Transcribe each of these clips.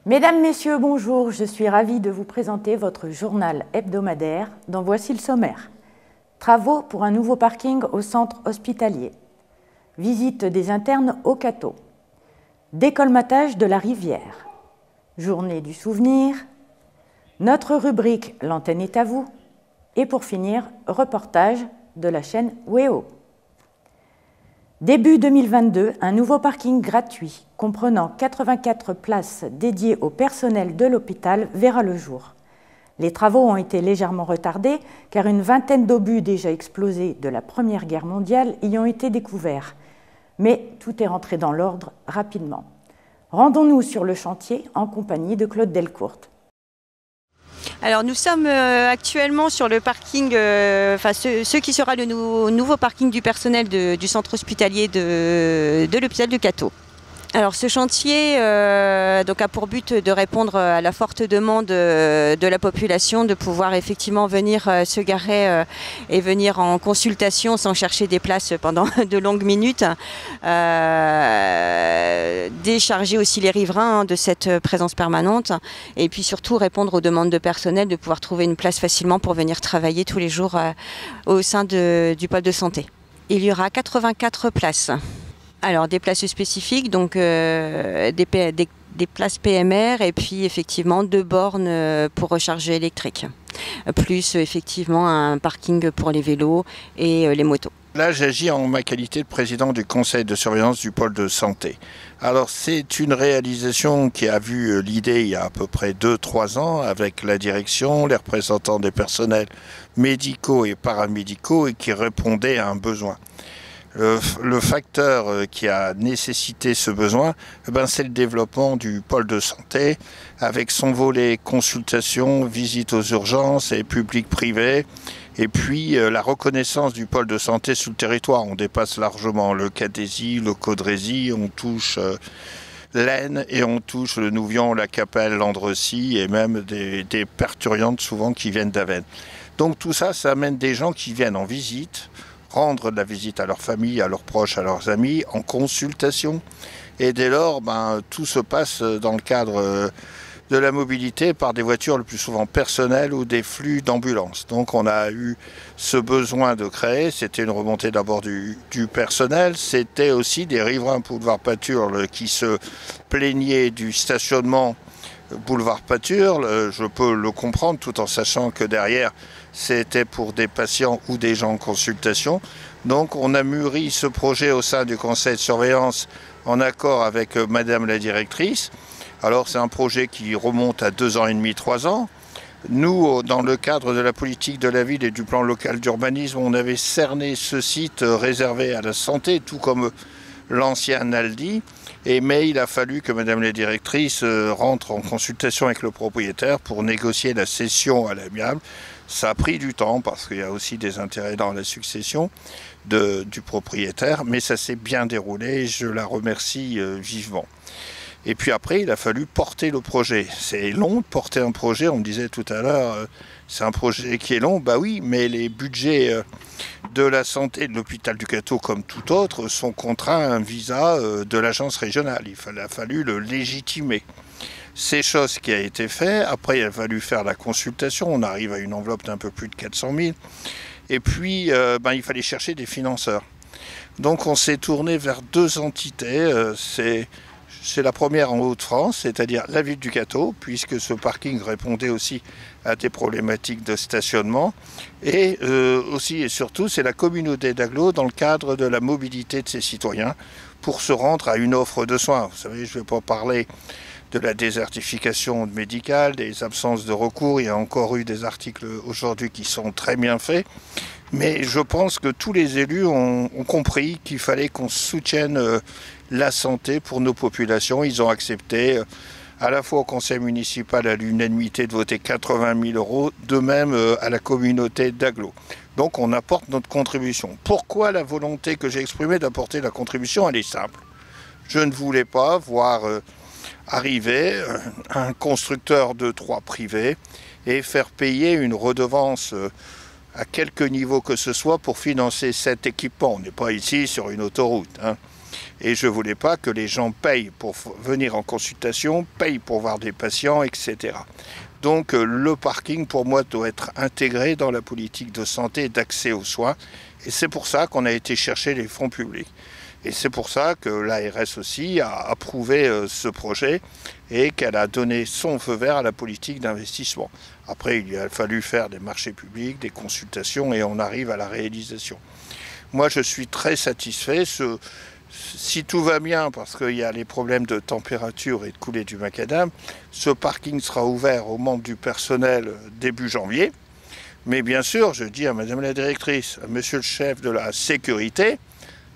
Mesdames, Messieurs, bonjour. Je suis ravie de vous présenter votre journal hebdomadaire dont voici le sommaire. Travaux pour un nouveau parking au centre hospitalier. Visite des internes au Cateau. Décolmatage de la rivière. Journée du souvenir. Notre rubrique L'antenne est à vous. Et pour finir, reportage de la chaîne WEO. Début 2022, un nouveau parking gratuit comprenant 84 places dédiées au personnel de l'hôpital verra le jour. Les travaux ont été légèrement retardés car une vingtaine d'obus déjà explosés de la Première Guerre mondiale y ont été découverts. Mais tout est rentré dans l'ordre rapidement. Rendons-nous sur le chantier en compagnie de Claude Delcourt. Alors nous sommes actuellement sur le parking, ce qui sera le nouveau parking du personnel du centre hospitalier de l'hôpital du Cateau. Alors ce chantier donc a pour but de répondre à la forte demande de la population de pouvoir effectivement venir se garer et venir en consultation sans chercher des places pendant de longues minutes. Décharger aussi les riverains de cette présence permanente et puis surtout répondre aux demandes de personnel de pouvoir trouver une place facilement pour venir travailler tous les jours au sein du pôle de santé. Il y aura 84 places. Alors des places spécifiques, donc des places PMR et puis effectivement 2 bornes pour recharge électrique. Plus effectivement un parking pour les vélos et les motos. Là, j'agis en ma qualité de président du conseil de surveillance du pôle de santé. Alors, c'est une réalisation qui a vu l'idée il y a à peu près 2-3 ans avec la direction, les représentants des personnels médicaux et paramédicaux et qui répondait à un besoin. Le facteur qui a nécessité ce besoin, c'est le développement du pôle de santé avec son volet consultation, visite aux urgences et public-privé. Et puis la reconnaissance du pôle de santé sur le territoire. On dépasse largement le Cadésie, le Caudrésie, on touche l'Aisne et on touche le Nouvion, la Capelle, l'Andrecy et même des parturientes souvent qui viennent d'Avesnes. Donc tout ça, ça amène des gens qui viennent en visite, rendre de la visite à leur famille, à leurs proches, à leurs amis, en consultation. Et dès lors, tout se passe dans le cadre de la mobilité par des voitures le plus souvent personnelles ou des flux d'ambulances. Donc on a eu ce besoin de créer, c'était une remontée d'abord du personnel, c'était aussi des riverains boulevard Paturle qui se plaignaient du stationnement boulevard Paturle. Je peux le comprendre tout en sachant que derrière c'était pour des patients ou des gens en consultation. Donc on a mûri ce projet au sein du conseil de surveillance en accord avec madame la directrice. Alors c'est un projet qui remonte à 2 ans et demi, 3 ans. Nous, dans le cadre de la politique de la ville et du plan local d'urbanisme, on avait cerné ce site réservé à la santé, tout comme l'ancien Aldi. Mais il a fallu que madame la directrice rentre en consultation avec le propriétaire pour négocier la cession à l'amiable. Ça a pris du temps parce qu'il y a aussi des intérêts dans la succession du propriétaire, mais ça s'est bien déroulé et je la remercie vivement. Et puis après, il a fallu porter le projet. C'est long de porter un projet, on me disait tout à l'heure, c'est un projet qui est long. Bah oui, mais les budgets de la santé de l'hôpital du Cateau, comme tout autre, sont contraints à un visa de l'agence régionale. Il a fallu le légitimer. C'est chose qui a été fait. Après, il a fallu faire la consultation. On arrive à une enveloppe d'un peu plus de 400 000. Et puis, il fallait chercher des financeurs. Donc, on s'est tourné vers 2 entités. C'est la première en Hauts-de-France, c'est-à-dire la ville du Cateau, puisque ce parking répondait aussi à des problématiques de stationnement. Et aussi et surtout, c'est la communauté d'Aglo dans le cadre de la mobilité de ses citoyens pour se rendre à une offre de soins. Vous savez, je ne vais pas parler de la désertification médicale, des absences de recours. Il y a encore eu des articles aujourd'hui qui sont très bien faits. Mais je pense que tous les élus ont compris qu'il fallait qu'on soutienne la santé pour nos populations. Ils ont accepté, à la fois au conseil municipal à l'unanimité, de voter 80 000 €, de même à la communauté d'Aglo. Donc on apporte notre contribution. Pourquoi la volonté que j'ai exprimée d'apporter la contribution? Elle est simple. Je ne voulais pas voir arriver un constructeur de 3 privés et faire payer une redevance à quelque niveau que ce soit pour financer cet équipement. On n'est pas ici sur une autoroute, hein. Et je ne voulais pas que les gens payent pour venir en consultation, payent pour voir des patients, etc. Donc le parking, pour moi, doit être intégré dans la politique de santé et d'accès aux soins. Et c'est pour ça qu'on a été chercher les fonds publics. Et c'est pour ça que l'ARS aussi a approuvé ce projet et qu'elle a donné son feu vert à la politique d'investissement. Après, il a fallu faire des marchés publics, des consultations et on arrive à la réalisation. Moi, je suis très satisfait. Si tout va bien, parce qu'il y a les problèmes de température et de coulée du macadam, ce parking sera ouvert aux membres du personnel début janvier. Mais bien sûr, je dis à Madame la directrice, à Monsieur le chef de la sécurité,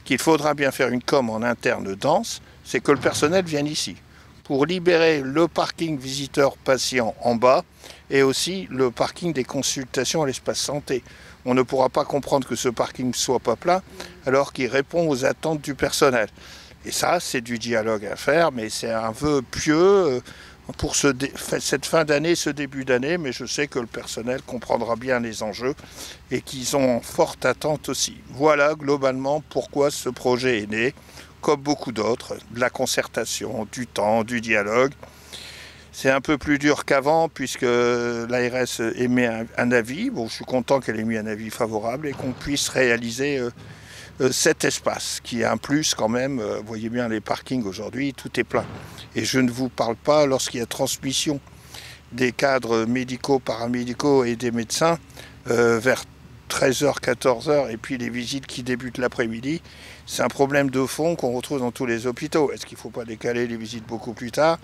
qu'il faudra bien faire une com en interne dense, c'est que le personnel vienne ici, pour libérer le parking visiteurs-patients en bas, et aussi le parking des consultations à l'espace santé. On ne pourra pas comprendre que ce parking ne soit pas plein alors qu'il répond aux attentes du personnel. Et ça, c'est du dialogue à faire, mais c'est un vœu pieux pour cette fin d'année, ce début d'année, mais je sais que le personnel comprendra bien les enjeux et qu'ils ont en forte attente aussi. Voilà globalement pourquoi ce projet est né, comme beaucoup d'autres, de la concertation, du temps, du dialogue. C'est un peu plus dur qu'avant puisque l'ARS émet un avis. Bon, je suis content qu'elle ait mis un avis favorable et qu'on puisse réaliser cet espace qui est un plus quand même. Vous voyez bien les parkings aujourd'hui, tout est plein. Et je ne vous parle pas lorsqu'il y a transmission des cadres médicaux, paramédicaux et des médecins vers 13h, 14h et puis les visites qui débutent l'après-midi. C'est un problème de fond qu'on retrouve dans tous les hôpitaux. Est-ce qu'il ne faut pas décaler les visites beaucoup plus tard ?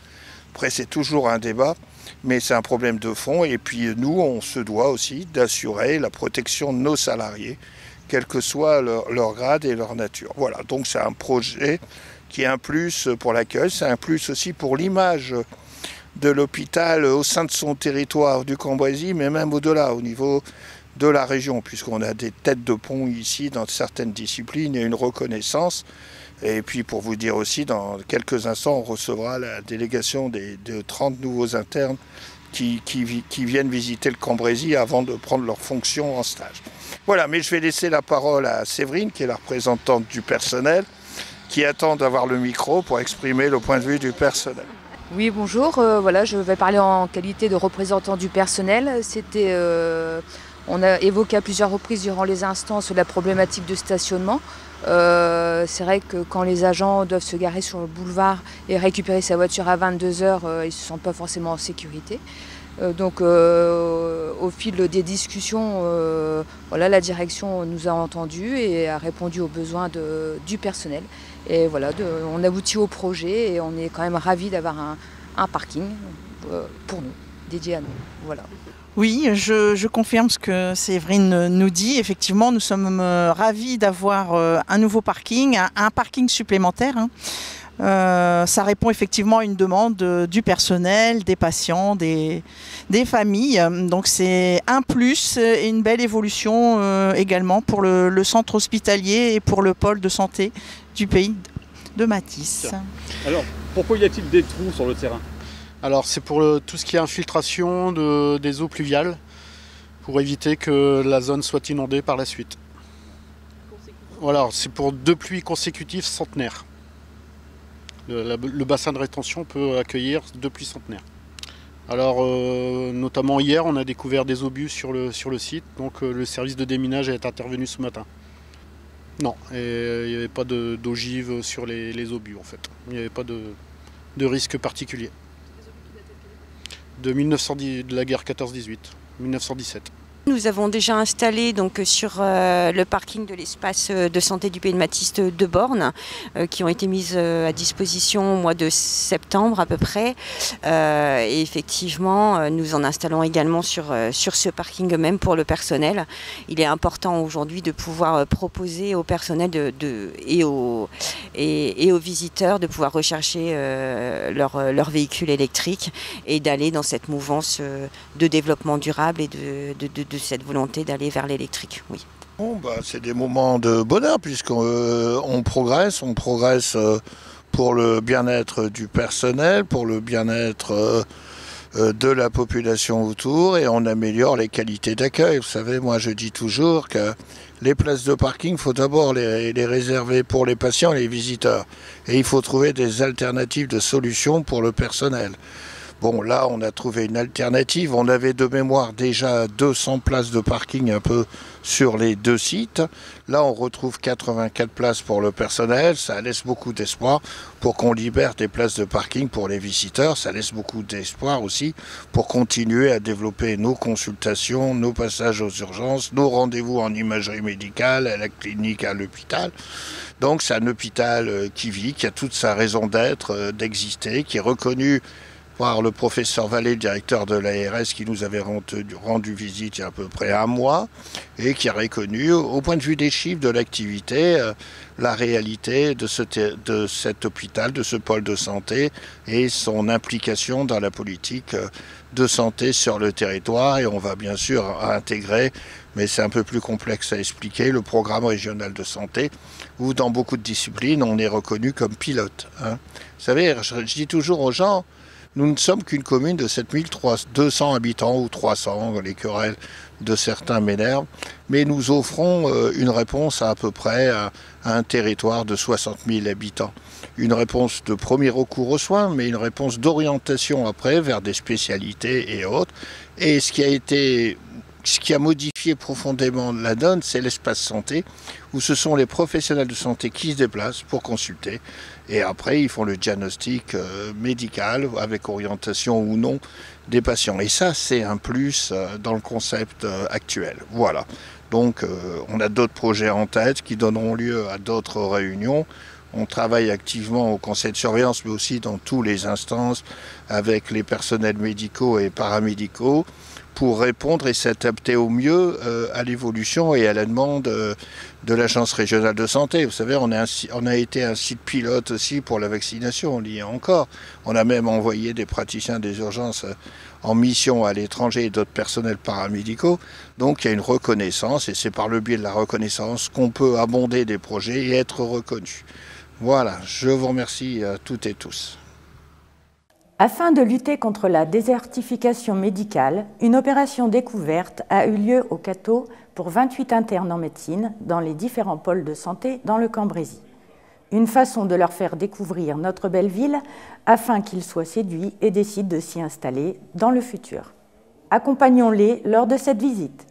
Après, c'est toujours un débat, mais c'est un problème de fond. Et puis nous, on se doit aussi d'assurer la protection de nos salariés, quel que soit leur grade et leur nature. Voilà, donc c'est un projet qui est un plus pour l'accueil, c'est un plus aussi pour l'image de l'hôpital au sein de son territoire du Cambrésis, mais même au-delà, au niveau de la région, puisqu'on a des têtes de pont ici dans certaines disciplines et une reconnaissance. Et puis pour vous dire aussi, dans quelques instants, on recevra la délégation de 30 nouveaux internes qui viennent visiter le Cambrésis avant de prendre leur fonction en stage. Voilà, mais je vais laisser la parole à Séverine, qui est la représentante du personnel, qui attend d'avoir le micro pour exprimer le point de vue du personnel. Oui, bonjour. Voilà, je vais parler en qualité de représentant du personnel. On a évoqué à plusieurs reprises durant les instances la problématique de stationnement. C'est vrai que quand les agents doivent se garer sur le boulevard et récupérer sa voiture à 22h, ils ne se sentent pas forcément en sécurité. Donc au fil des discussions, voilà, la direction nous a entendus et a répondu aux besoins du personnel. Et voilà, on aboutit au projet et on est quand même ravis d'avoir un parking pour nous, dédié à nous. Voilà. Oui, je confirme ce que Séverine nous dit. Effectivement, nous sommes ravis d'avoir un nouveau parking, un parking supplémentaire. Ça répond effectivement à une demande du personnel, des patients, des familles. Donc c'est un plus et une belle évolution également pour le centre hospitalier et pour le pôle de santé du pays de Matisse. Alors, pourquoi y a-t-il des trous sur le terrain ? Alors c'est pour tout ce qui est infiltration des eaux pluviales, pour éviter que la zone soit inondée par la suite. Voilà, c'est pour 2 pluies consécutives centenaires. Le bassin de rétention peut accueillir 2 pluies centenaires. Alors notamment hier, on a découvert des obus sur le site, donc le service de déminage est intervenu ce matin. Non, et il n'y avait pas d'ogive sur les obus en fait. Il n'y avait pas de risque particulier. De la guerre 14-18, 1917. Nous avons déjà installé donc sur le parking de l'espace de santé du pays de Matisse de bornes qui ont été mises à disposition au mois de septembre à peu près. Et effectivement, nous en installons également sur ce parking même pour le personnel. Il est important aujourd'hui de pouvoir proposer au personnel et aux visiteurs de pouvoir rechercher leur véhicule électrique et d'aller dans cette mouvance de développement durable et de cette volonté d'aller vers l'électrique, oui. Bon, c'est des moments de bonheur puisqu'on progresse pour le bien-être du personnel, pour le bien-être de la population autour et on améliore les qualités d'accueil. Vous savez, moi je dis toujours que les places de parking, il faut d'abord les réserver pour les patients et les visiteurs. Et il faut trouver des alternatives de solutions pour le personnel. Bon, là, on a trouvé une alternative. On avait de mémoire déjà 200 places de parking un peu sur les deux sites. Là, on retrouve 84 places pour le personnel. Ça laisse beaucoup d'espoir pour qu'on libère des places de parking pour les visiteurs. Ça laisse beaucoup d'espoir aussi pour continuer à développer nos consultations, nos passages aux urgences, nos rendez-vous en imagerie médicale, à la clinique, à l'hôpital. Donc, c'est un hôpital qui vit, qui a toute sa raison d'être, d'exister, qui est reconnu par le professeur Vallée, le directeur de l'ARS, qui nous avait rendu visite il y a à peu près un mois, et qui a reconnu, au point de vue des chiffres de l'activité, la réalité de cet hôpital, de ce pôle de santé, et son implication dans la politique de santé sur le territoire. Et on va bien sûr intégrer, mais c'est un peu plus complexe à expliquer, le programme régional de santé, où dans beaucoup de disciplines, on est reconnu comme pilote. Vous savez, je dis toujours aux gens, nous ne sommes qu'une commune de 7200 habitants ou 300, les querelles de certains m'énervent, mais nous offrons une réponse à peu près à un territoire de 60 000 habitants. Une réponse de premier recours aux soins, mais une réponse d'orientation après vers des spécialités et autres. Et ce qui a modifié profondément la donne, c'est l'espace santé, où ce sont les professionnels de santé qui se déplacent pour consulter. Et après, ils font le diagnostic médical, avec orientation ou non, des patients. Et ça, c'est un plus dans le concept actuel. Voilà. Donc, on a d'autres projets en tête qui donneront lieu à d'autres réunions. On travaille activement au conseil de surveillance, mais aussi dans toutes les instances, avec les personnels médicaux et paramédicaux, pour répondre et s'adapter au mieux à l'évolution et à la demande de l'Agence régionale de santé. Vous savez, on a été un site pilote aussi pour la vaccination, on y est encore. On a même envoyé des praticiens des urgences en mission à l'étranger et d'autres personnels paramédicaux. Donc il y a une reconnaissance et c'est par le biais de la reconnaissance qu'on peut abonder des projets et être reconnu. Voilà, je vous remercie à toutes et tous. Afin de lutter contre la désertification médicale, une opération découverte a eu lieu au Cateau pour 28 internes en médecine dans les différents pôles de santé dans le Cambrésis. Une façon de leur faire découvrir notre belle ville afin qu'ils soient séduits et décident de s'y installer dans le futur. Accompagnons-les lors de cette visite.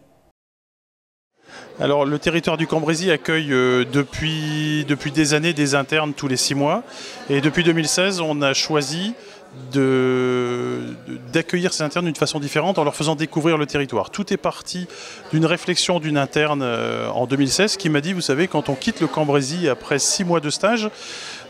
Alors le territoire du Cambrésis accueille depuis des années des internes tous les 6 mois et depuis 2016 on a choisi d'accueillir ces internes d'une façon différente en leur faisant découvrir le territoire. Tout est parti d'une réflexion d'une interne en 2016 qui m'a dit, vous savez, quand on quitte le Cambrésis après 6 mois de stage,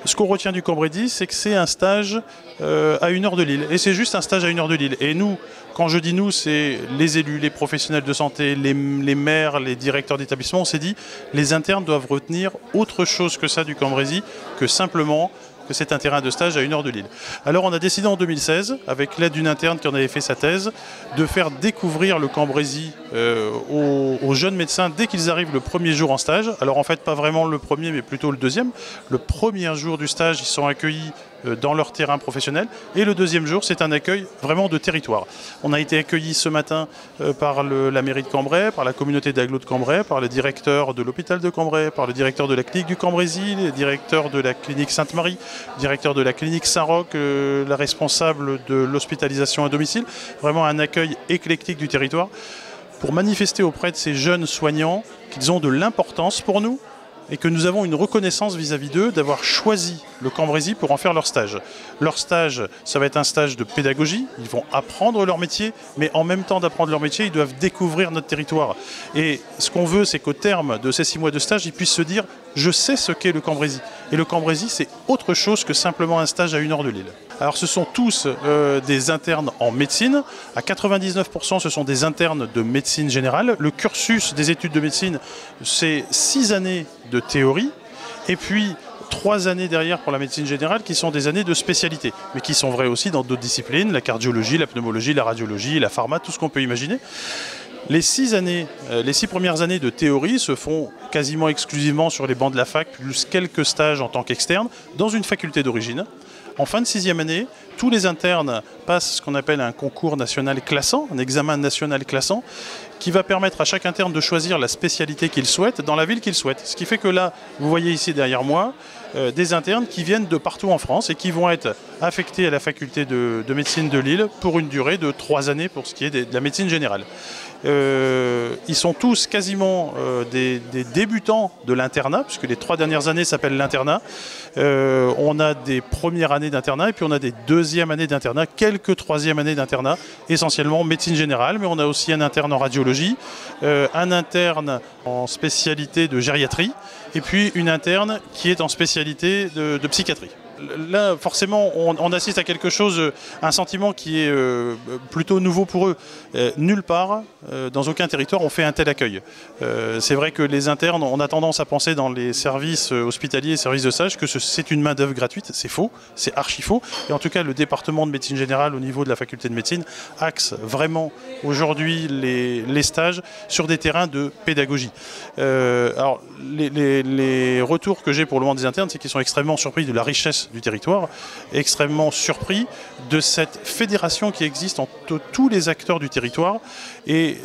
ce qu'on retient du Cambrésis, c'est que c'est un stage à 1 heure de Lille. Et c'est juste un stage à 1 heure de Lille. Et nous, quand je dis nous, c'est les élus, les professionnels de santé, les maires, les directeurs d'établissement. On s'est dit, les internes doivent retenir autre chose que ça du Cambrésis, que simplement que c'est un terrain de stage à 1 heure de Lille. Alors on a décidé en 2016, avec l'aide d'une interne qui en avait fait sa thèse, de faire découvrir le Cambrésis aux jeunes médecins dès qu'ils arrivent le premier jour en stage. Alors en fait pas vraiment le premier mais plutôt le deuxième. Le premier jour du stage, ils sont accueillis dans leur terrain professionnel et le deuxième jour c'est un accueil vraiment de territoire. On a été accueillis ce matin par la mairie de Cambrai, par la communauté d'agglo de Cambrai, par le directeur de l'hôpital de Cambrai, par le directeur de la clinique du Cambrésis, le directeur de la clinique Sainte-Marie, directeur de la clinique Saint-Roch, la responsable de l'hospitalisation à domicile. Vraiment un accueil éclectique du territoire pour manifester auprès de ces jeunes soignants qu'ils ont de l'importance pour nous et que nous avons une reconnaissance vis-à-vis d'eux d'avoir choisi le Cambrésis pour en faire leur stage. Leur stage, ça va être un stage de pédagogie, ils vont apprendre leur métier, mais en même temps d'apprendre leur métier, ils doivent découvrir notre territoire. Et ce qu'on veut, c'est qu'au terme de ces 6 mois de stage, ils puissent se dire « je sais ce qu'est le Cambrésis ». Et le Cambrésis, c'est autre chose que simplement un stage à 1 heure de Lille. Alors ce sont tous des internes en médecine, à 99% ce sont des internes de médecine générale. Le cursus des études de médecine, c'est 6 années de théorie, et puis 3 années derrière pour la médecine générale qui sont des années de spécialité, mais qui sont vraies aussi dans d'autres disciplines, la cardiologie, la pneumologie, la radiologie, la pharma, tout ce qu'on peut imaginer. Les 6 premières années de théorie se font quasiment exclusivement sur les bancs de la fac, plus quelques stages en tant qu'externe, dans une faculté d'origine. En fin de 6e année, tous les internes passent ce qu'on appelle un concours national classant, un examen national classant, qui va permettre à chaque interne de choisir la spécialité qu'il souhaite dans la ville qu'il souhaite. Ce qui fait que là, vous voyez ici derrière moi, des internes qui viennent de partout en France et qui vont être affectés à la faculté de médecine de Lille pour une durée de 3 années pour ce qui est de la médecine générale. Ils sont tous quasiment des débutants de l'internat, puisque les 3 dernières années s'appellent l'internat. On a des premières années d'internat et puis on a des deuxièmes années d'internat, quelques troisièmes années d'internat, essentiellement médecine générale, mais on a aussi un interne en radiologie, un interne en spécialité de gériatrie et puis une interne qui est en spécialité de psychiatrie. Là, forcément, on assiste à quelque chose, un sentiment qui est plutôt nouveau pour eux. Nulle part, dans aucun territoire, on fait un tel accueil. C'est vrai que les internes, on a tendance à penser dans les services hospitaliers, services de stage, que c'est une main-d'œuvre gratuite. C'est faux, c'est archi faux. Et en tout cas, le département de médecine générale, au niveau de la faculté de médecine, axe vraiment aujourd'hui les stages sur des terrains de pédagogie. Alors, les retours que j'ai pour le moment des internes, c'est qu'ils sont extrêmement surpris de la richesse du territoire, extrêmement surpris de cette fédération qui existe entre tous les acteurs du territoire. Et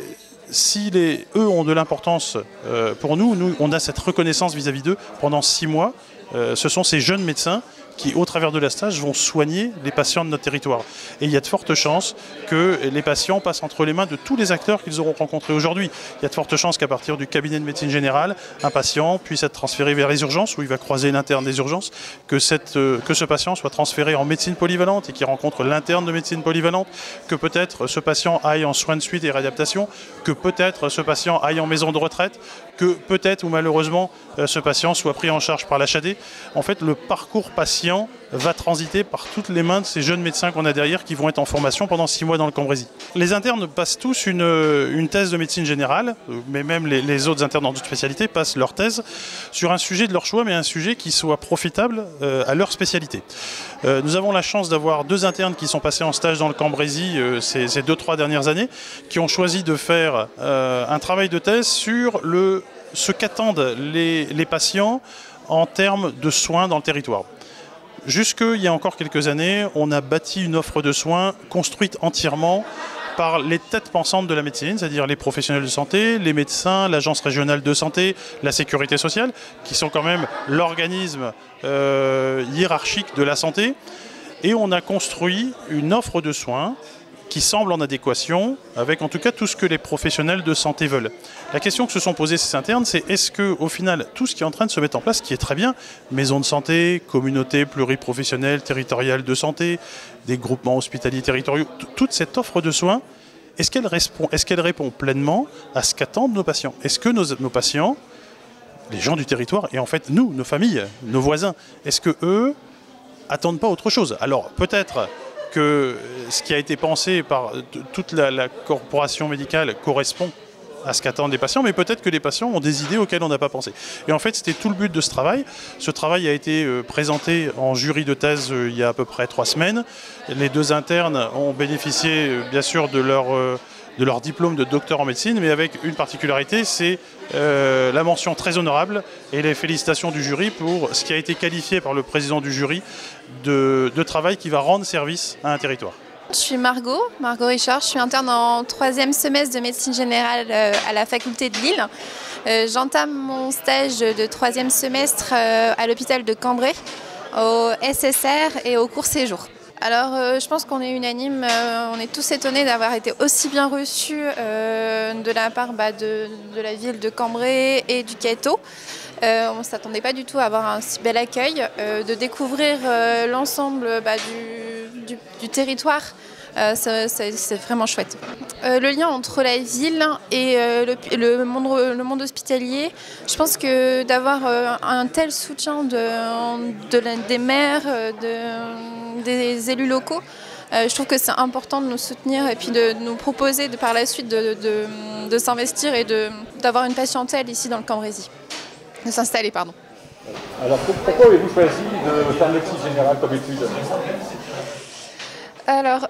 si eux ont de l'importance pour nous, on a cette reconnaissance vis-à-vis d'eux pendant 6 mois. Ce sont ces jeunes médecins qui, au travers de la stage, vont soigner les patients de notre territoire. Et il y a de fortes chances que les patients passent entre les mains de tous les acteurs qu'ils auront rencontrés aujourd'hui. Il y a de fortes chances qu'à partir du cabinet de médecine générale, un patient puisse être transféré vers les urgences, où il va croiser l'interne des urgences, que ce patient soit transféré en médecine polyvalente et qu'il rencontre l'interne de médecine polyvalente, que peut-être ce patient aille en soins de suite et réadaptation, que peut-être ce patient aille en maison de retraite, que peut-être ou malheureusement ce patient soit pris en charge par l'HAD. En fait, le parcours patient va transiter par toutes les mains de ces jeunes médecins qu'on a derrière qui vont être en formation pendant 6 mois dans le Cambrésis. Les internes passent tous une thèse de médecine générale, mais même les autres internes dans d'autres spécialités passent leur thèse sur un sujet de leur choix, mais un sujet qui soit profitable à leur spécialité. Nous avons la chance d'avoir 2 internes qui sont passés en stage dans le Cambrésis ces 2-3 dernières années, qui ont choisi de faire un travail de thèse sur ce qu'attendent les patients en termes de soins dans le territoire. Jusqu'il y a encore quelques années, on a bâti une offre de soins construite entièrement par les têtes pensantes de la médecine, c'est-à-dire les professionnels de santé, les médecins, l'agence régionale de santé, la sécurité sociale, qui sont quand même l'organisme hiérarchique de la santé. Et on a construit une offre de soins qui semble en adéquation avec en tout cas tout ce que les professionnels de santé veulent. La question que se sont posées ces internes, c'est est-ce qu'au final, tout ce qui est en train de se mettre en place, qui est très bien, maisons de santé, communautés pluriprofessionnelles, territoriales de santé, des groupements hospitaliers territoriaux, toute cette offre de soins, est-ce qu'elle répond pleinement à ce qu'attendent nos patients? Est-ce que nos patients, les gens du territoire, et en fait nous, nos familles, nos voisins, est-ce que eux attendent pas autre chose? Alors peut-être que ce qui a été pensé par toute la corporation médicale correspond à ce qu'attendent les patients, mais peut-être que les patients ont des idées auxquelles on n'a pas pensé. Et en fait, c'était tout le but de ce travail. Ce travail a été présenté en jury de thèse il y a à peu près 3 semaines. Les 2 internes ont bénéficié, bien sûr, de leur diplôme de docteur en médecine, mais avec une particularité, c'est la mention très honorable et les félicitations du jury pour ce qui a été qualifié par le président du jury de travail qui va rendre service à un territoire. Je suis Margot Richard, je suis interne en 3e semestre de médecine générale à la faculté de Lille. J'entame mon stage de 3e semestre à l'hôpital de Cambrai, au SSR et au court séjour. Alors je pense qu'on est unanime, on est tous étonnés d'avoir été aussi bien reçus de la part de la ville de Cambrai et du Caïto. On ne s'attendait pas du tout à avoir un si bel accueil, de découvrir l'ensemble du territoire. C'est vraiment chouette. Le lien entre la ville et le monde hospitalier, je pense que d'avoir un tel soutien des maires, des élus locaux, je trouve que c'est important de nous soutenir et puis de nous proposer par la suite de s'investir et d'avoir une patientèle ici dans le Cambrésis. De s'installer, pardon. Alors pourquoi avez-vous choisi de faire médecine générale comme étude? Alors,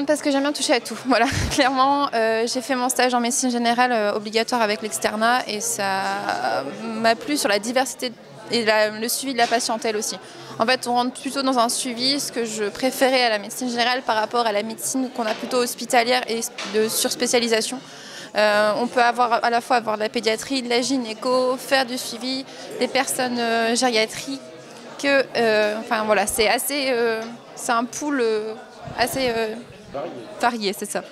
parce que j'aime bien toucher à tout. Voilà, clairement, j'ai fait mon stage en médecine générale obligatoire avec l'externat et ça m'a plu sur la diversité et le suivi de la patientèle aussi. En fait, on rentre plutôt dans un suivi, ce que je préférais à la médecine générale par rapport à la médecine qu'on a plutôt hospitalière et de surspécialisation. On peut à la fois avoir de la pédiatrie, de la gynéco, faire du suivi, des personnes gériatriques. Enfin voilà, c'est un pool assez varié, c'est ça.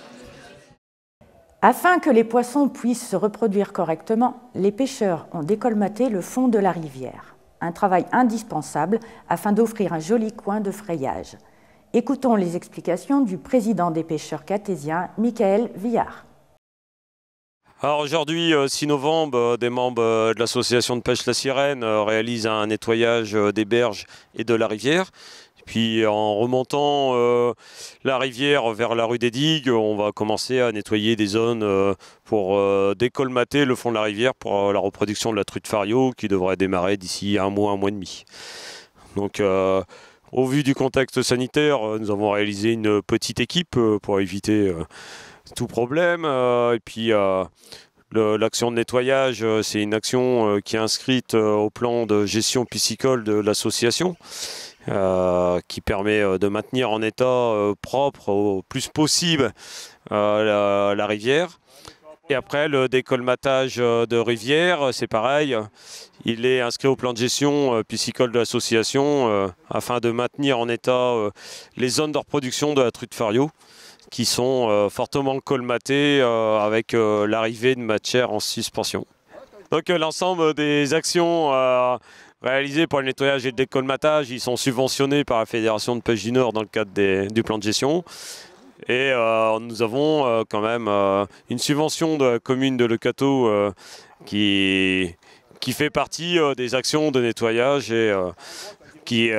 Afin que les poissons puissent se reproduire correctement, les pêcheurs ont décolmaté le fond de la rivière. Un travail indispensable afin d'offrir un joli coin de frayage. Écoutons les explications du président des pêcheurs catésiens, Michael Villard. Alors aujourd'hui, 6 novembre, des membres de l'association de pêche La Sirène réalisent un nettoyage des berges et de la rivière. Puis en remontant la rivière vers la rue des Digues, on va commencer à nettoyer des zones pour décolmater le fond de la rivière pour la reproduction de la truite fario qui devrait démarrer d'ici un mois et demi. Donc au vu du contexte sanitaire, nous avons réalisé une petite équipe pour éviter tout problème. Et puis l'action de nettoyage, c'est une action qui est inscrite au plan de gestion piscicole de l'association. Qui permet de maintenir en état propre au plus possible la rivière. Et après, le décolmatage de rivière, c'est pareil. Il est inscrit au plan de gestion piscicole de l'association afin de maintenir en état les zones de reproduction de la truite fario qui sont fortement colmatées avec l'arrivée de matière en suspension. Donc l'ensemble des actions réalisés pour le nettoyage et le décolmatage, ils sont subventionnés par la Fédération de pêche du Nord dans le cadre du plan de gestion. Et nous avons quand même une subvention de la commune de Le Cateau qui fait partie des actions de nettoyage et qui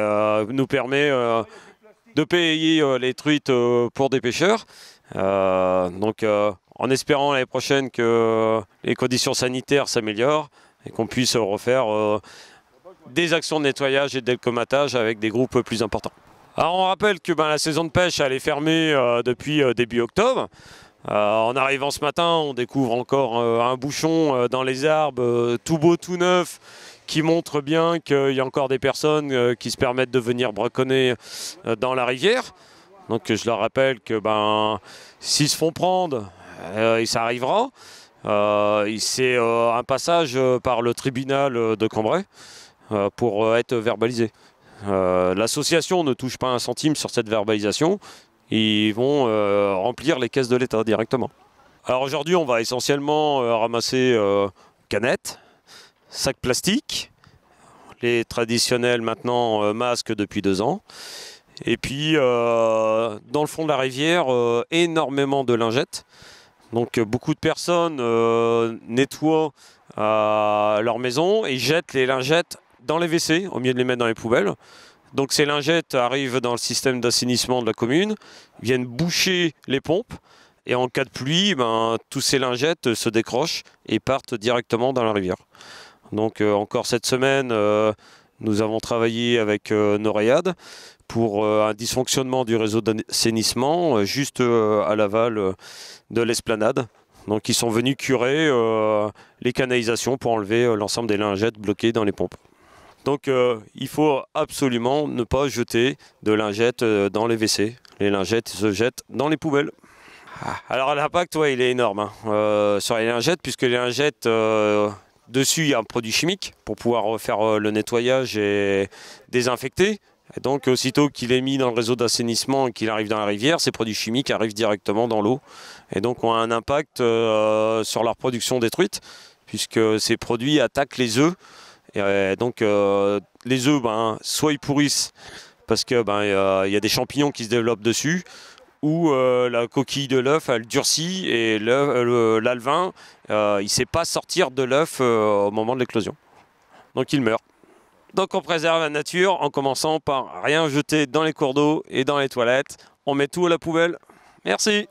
nous permet de payer les truites pour des pêcheurs. Donc en espérant l'année prochaine que les conditions sanitaires s'améliorent et qu'on puisse refaire des actions de nettoyage et de décolmatage avec des groupes plus importants. Alors on rappelle que la saison de pêche elle est fermée depuis début octobre. En arrivant ce matin, on découvre encore un bouchon dans les arbres, tout beau, tout neuf, qui montre bien qu'il y a encore des personnes qui se permettent de venir braconner dans la rivière. Donc je leur rappelle que s'ils se font prendre, ça arrivera. C'est un passage par le tribunal de Cambrai pour être verbalisé. L'association ne touche pas un centime sur cette verbalisation. Ils vont remplir les caisses de l'État directement. Alors aujourd'hui, on va essentiellement ramasser canettes, sacs plastiques, les traditionnels maintenant masques depuis 2 ans. Et puis dans le fond de la rivière, énormément de lingettes. Donc beaucoup de personnes nettoient leur maison et jettent les lingettes dans les WC au mieux de les mettre dans les poubelles. Donc ces lingettes arrivent dans le système d'assainissement de la commune, viennent boucher les pompes et en cas de pluie, tous ces lingettes se décrochent et partent directement dans la rivière. Donc encore cette semaine, nous avons travaillé avec Noréade pour un dysfonctionnement du réseau d'assainissement juste à l'aval de l'esplanade. Donc ils sont venus curer les canalisations pour enlever l'ensemble des lingettes bloquées dans les pompes. Donc il faut absolument ne pas jeter de lingettes dans les WC. Les lingettes se jettent dans les poubelles. Alors l'impact, il est énorme sur les lingettes, puisque les lingettes, dessus il y a un produit chimique pour pouvoir faire le nettoyage et désinfecter. Et donc aussitôt qu'il est mis dans le réseau d'assainissement et qu'il arrive dans la rivière, ces produits chimiques arrivent directement dans l'eau. Et donc ont un impact sur la reproduction des truites, puisque ces produits attaquent les œufs. Et donc les œufs, soit ils pourrissent parce que y a des champignons qui se développent dessus, ou la coquille de l'œuf elle durcit et l'alevin il ne sait pas sortir de l'œuf au moment de l'éclosion. Donc il meurt. Donc on préserve la nature en commençant par rien jeter dans les cours d'eau et dans les toilettes. On met tout à la poubelle. Merci.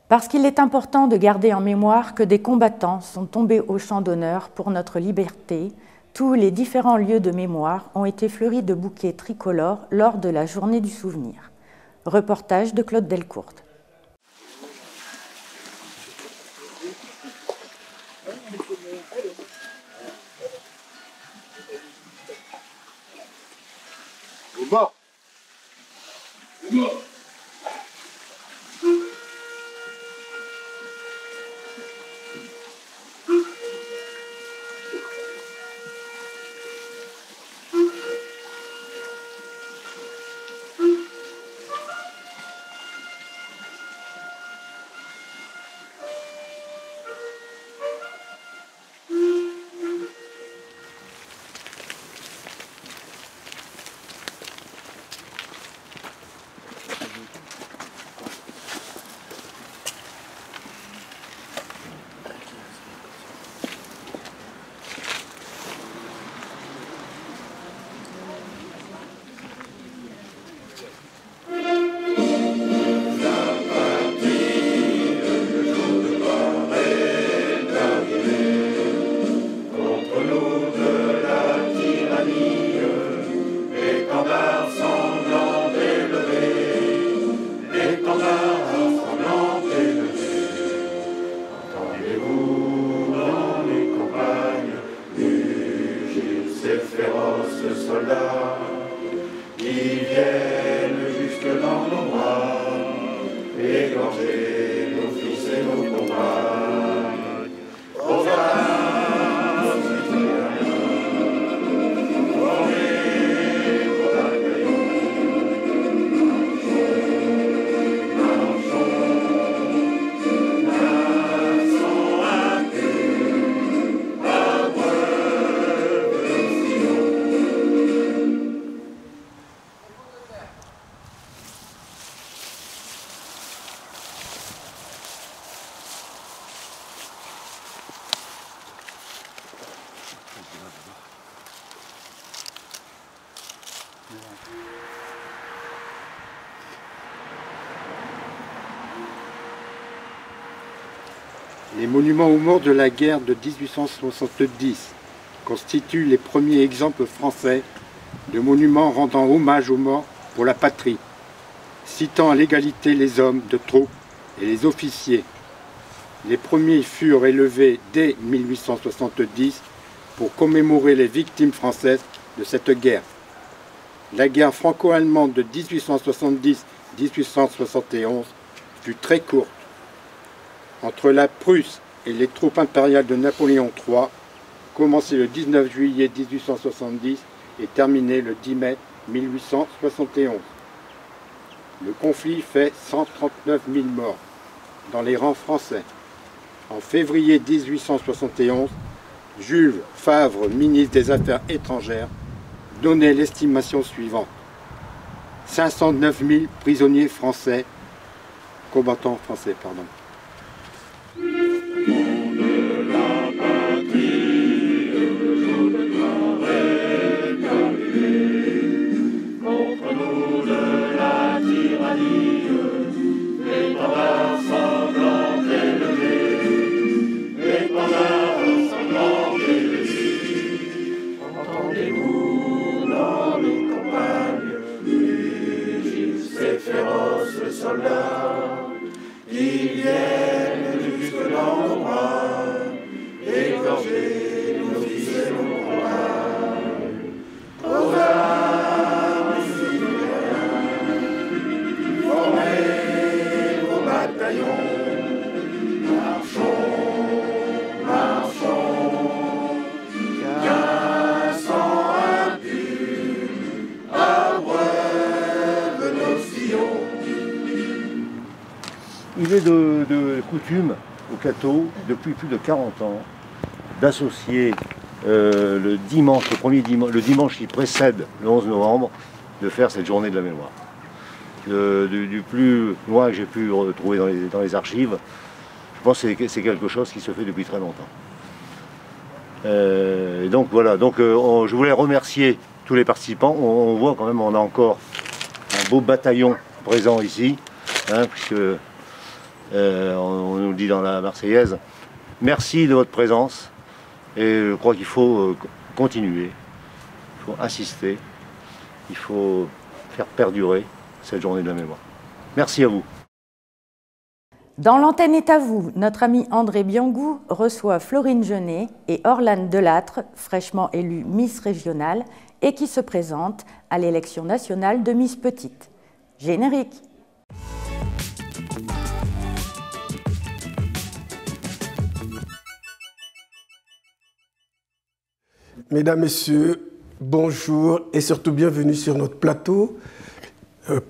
Parce qu'il est important de garder en mémoire que des combattants sont tombés au champ d'honneur pour notre liberté, tous les différents lieux de mémoire ont été fleuris de bouquets tricolores lors de la journée du souvenir. Reportage de Claude Delcourte. Les monuments aux morts de la guerre de 1870 constituent les premiers exemples français de monuments rendant hommage aux morts pour la patrie, citant à l'égalité les hommes de troupe et les officiers. Les premiers furent élevés dès 1870 pour commémorer les victimes françaises de cette guerre. La guerre franco-allemande de 1870-1871 fut très courte. Entre la Prusse et les troupes impériales de Napoléon III, commencé le 19 juillet 1870 et terminé le 10 mai 1871. Le conflit fait 139 000 morts dans les rangs français. En février 1871, Jules Favre, ministre des Affaires étrangères, donnait l'estimation suivante. 509 000 prisonniers français, combattants français, pardon. Il est de coutume au Cateau, depuis plus de 40 ans, d'associer le dimanche qui précède le 11 novembre, de faire cette journée de la mémoire. Du plus loin que j'ai pu retrouver dans les archives, je pense que c'est quelque chose qui se fait depuis très longtemps. Et donc voilà, je voulais remercier tous les participants. On voit quand même, on a encore un beau bataillon présent ici, hein, puisque on nous le dit dans la Marseillaise. Merci de votre présence et je crois qu'il faut continuer, il faut insister, il faut faire perdurer cette journée de la mémoire. Merci à vous. Dans l'antenne est à vous, notre ami André Biangou reçoit Florine Genet et Orlane Delattre, fraîchement élue Miss Régionale et qui se présente à l'élection nationale de Miss Petite. Générique. Mesdames, Messieurs, bonjour et surtout bienvenue sur notre plateau.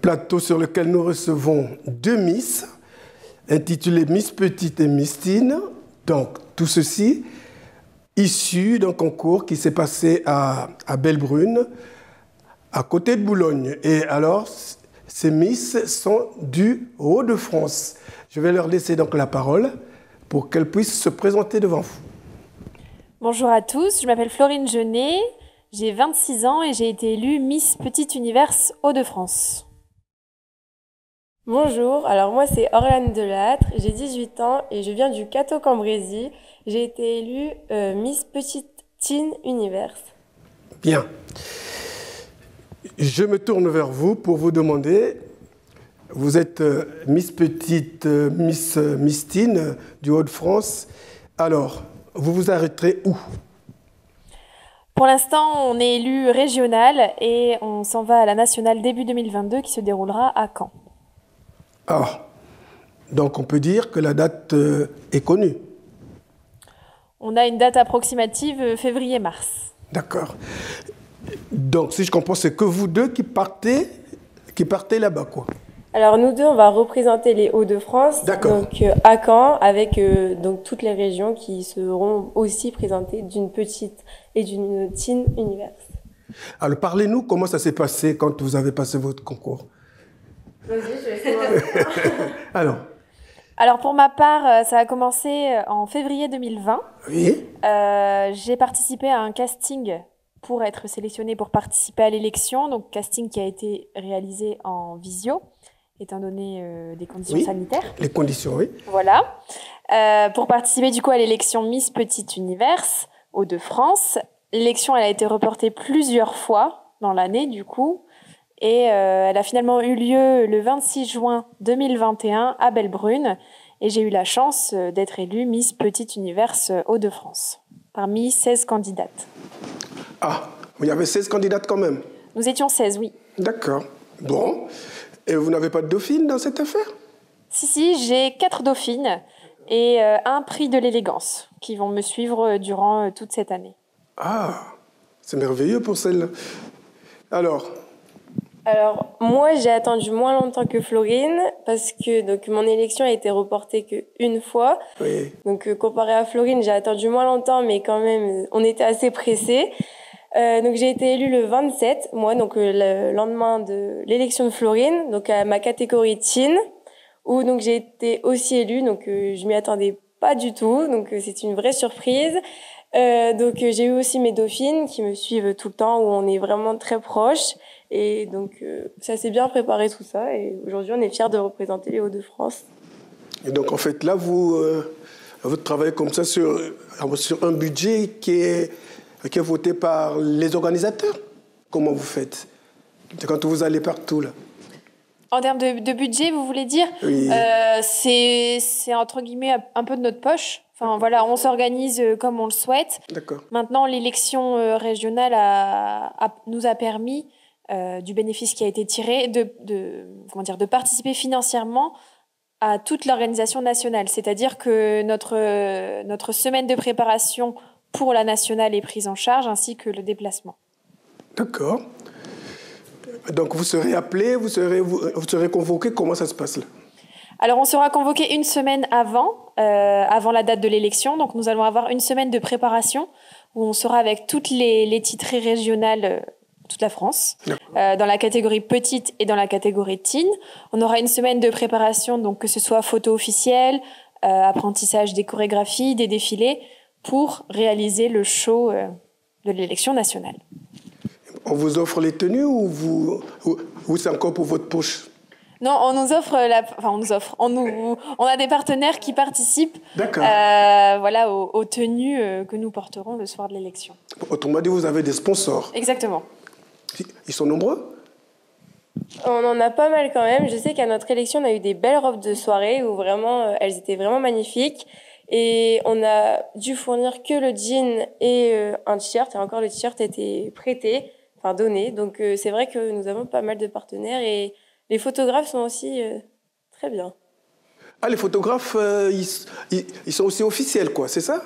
Plateau sur lequel nous recevons deux Miss, intitulées Miss Petite et Miss Teen. Donc, tout ceci issu d'un concours qui s'est passé à Bellebrune, à côté de Boulogne. Et alors, ces Miss sont du Hauts-de-France. Je vais leur laisser donc la parole pour qu'elles puissent se présenter devant vous. Bonjour à tous, je m'appelle Florine Jeunet, j'ai 26 ans et j'ai été élue Miss Petit Univers Hauts-de-France. Bonjour, alors moi c'est Oriane Delattre, j'ai 18 ans et je viens du Cateau-Cambrésis. J'ai été élue Miss Petite Teen Univers. Bien. Je me tourne vers vous pour vous demander, vous êtes Miss Petite, Miss Teen du Hauts-de-France. Alors, vous vous arrêterez où? Pour l'instant, on est élu régional et on s'en va à la nationale début 2022 qui se déroulera à Caen. Ah, donc on peut dire que la date est connue. On a une date approximative février-mars. D'accord. Donc, si je comprends, c'est que vous deux qui partez là-bas, quoi. Alors nous deux, on va représenter les Hauts-de-France, donc à Caen, avec donc toutes les régions qui seront aussi présentées d'une petite et d'une teen univers. Alors parlez-nous, comment ça s'est passé quand vous avez passé votre concours? Vas-y, je vais essayer. Alors pour ma part, ça a commencé en février 2020. Oui. J'ai participé à un casting pour être sélectionnée pour participer à l'élection, donc casting qui a été réalisé en visio, étant donné des conditions sanitaires. Les conditions, oui. Voilà. Pour participer du coup à l'élection Miss Petite Univers Hauts-de-France. L'élection, elle a été reportée plusieurs fois dans l'année du coup. Et elle a finalement eu lieu le 26 juin 2021 à Bellebrune. Et j'ai eu la chance d'être élue Miss Petite Univers Hauts-de-France, parmi 16 candidates. Ah, il y avait 16 candidates quand même? Nous étions 16, oui. D'accord. Bon. Et vous n'avez pas de dauphine dans cette affaire? Si, j'ai 4 dauphines et un prix de l'élégance qui vont me suivre durant toute cette année. Ah, c'est merveilleux pour celle-là. Alors, moi, j'ai attendu moins longtemps que Florine parce que donc, mon élection a été reportée qu'une fois. Oui. Donc, comparé à Florine, j'ai attendu moins longtemps, mais quand même, on était assez pressés. Donc, j'ai été élue le 27, moi, donc le lendemain de l'élection de Florine, donc à ma catégorie teen, où donc j'ai été aussi élue. Donc, je m'y attendais pas du tout. Donc, c'est une vraie surprise. Donc, j'ai eu aussi mes dauphines qui me suivent tout le temps, où on est vraiment très proches. Et donc, ça s'est bien préparé tout ça. Et aujourd'hui, on est fiers de représenter les Hauts-de-France. Et donc, en fait, là, vous travaillez comme ça sur un budget qui est voté par les organisateurs. Comment vous faites? C'est quand vous allez partout, là. En termes de budget, vous voulez dire? Oui. C'est entre guillemets un peu de notre poche. Enfin, voilà, on s'organise comme on le souhaite. D'accord. Maintenant, l'élection régionale nous a permis, du bénéfice qui a été tiré, de participer financièrement à toute l'organisation nationale. C'est-à-dire que notre semaine de préparation pour la nationale est prise en charge, ainsi que le déplacement. D'accord. Donc vous serez appelé, vous serez convoqué, comment ça se passe là? Alors on sera convoqué une semaine avant la date de l'élection. Donc nous allons avoir une semaine de préparation où on sera avec toutes les titrées régionales, toute la France, dans la catégorie petite et dans la catégorie teen. On aura une semaine de préparation, donc que ce soit photo officielle, apprentissage des chorégraphies, des défilés, pour réaliser le show de l'élection nationale. On vous offre les tenues ou c'est encore pour votre poche? Non, on nous offre, on a des partenaires qui participent aux tenues que nous porterons le soir de l'élection. Autrement dit, vous avez des sponsors? Exactement. Ils sont nombreux? On en a pas mal quand même. Je sais qu'à notre élection, on a eu des belles robes de soirée où vraiment, elles étaient vraiment magnifiques. Et on a dû fournir que le jean et un t-shirt. Et encore, le t-shirt était prêté, donné. Donc c'est vrai que nous avons pas mal de partenaires et Les photographes sont aussi très bien. Ah, les photographes, ils sont aussi officiels, quoi, c'est ça?